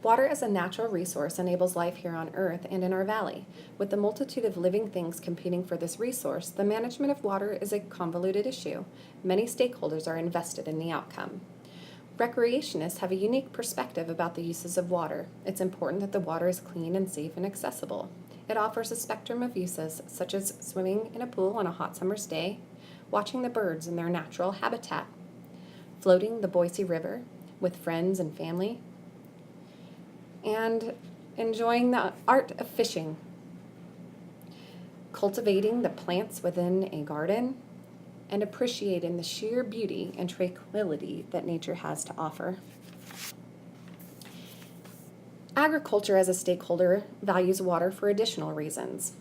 Water as a natural resource enables life here on Earth and in our valley. With the multitude of living things competing for this resource, the management of water is a convoluted issue. Many stakeholders are invested in the outcome. Recreationists have a unique perspective about the uses of water. It's important that the water is clean and safe and accessible. It offers a spectrum of uses, such as swimming in a pool on a hot summer's day, watching the birds in their natural habitat, floating the Boise River with friends and family, and enjoying the art of fishing, cultivating the plants within a garden, and appreciating the sheer beauty and tranquility that nature has to offer. Agriculture as a stakeholder values water for additional reasons.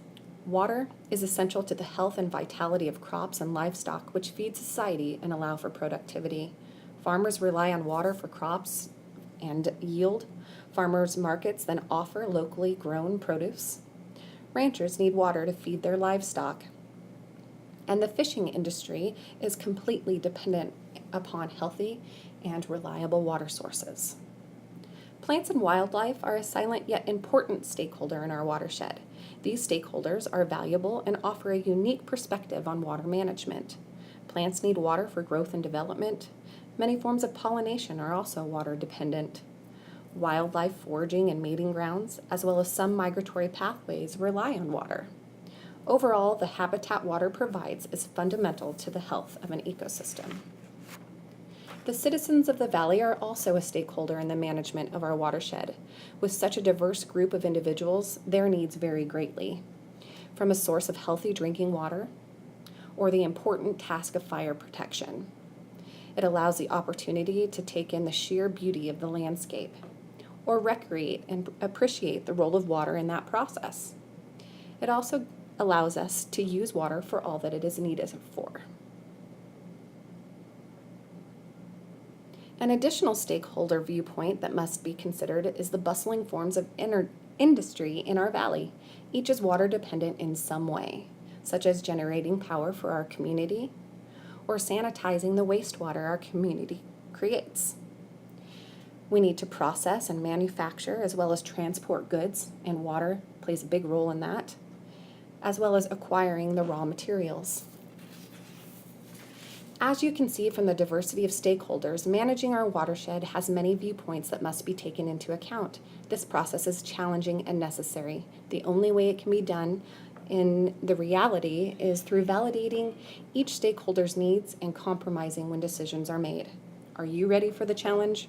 Water is essential to the health and vitality of crops and livestock, which feed society and allow for productivity. Farmers rely on water for crops and yield. Farmers' markets then offer locally grown produce. Ranchers need water to feed their livestock. And the fishing industry is completely dependent upon healthy and reliable water sources. Plants and wildlife are a silent yet important stakeholder in our watershed. These stakeholders are valuable and offer a unique perspective on water management. Plants need water for growth and development. Many forms of pollination are also water dependent. Wildlife foraging and mating grounds, as well as some migratory pathways, rely on water. Overall, the habitat water provides is fundamental to the health of an ecosystem. The citizens of the valley are also a stakeholder in the management of our watershed. With such a diverse group of individuals, their needs vary greatly. From a source of healthy drinking water, or the important task of fire protection. It allows the opportunity to take in the sheer beauty of the landscape, or recreate and appreciate the role of water in that process. It also allows us to use water for all that it is needed for. An additional stakeholder viewpoint that must be considered is the bustling forms of industry in our valley. Each is water dependent in some way, such as generating power for our community or sanitizing the wastewater our community creates. We need to process and manufacture as well as transport goods, and water plays a big role in that, as well as acquiring the raw materials. As you can see from the diversity of stakeholders, managing our watershed has many viewpoints that must be taken into account. This process is challenging and necessary. The only way it can be done in the reality is through validating each stakeholder's needs and compromising when decisions are made. Are you ready for the challenge?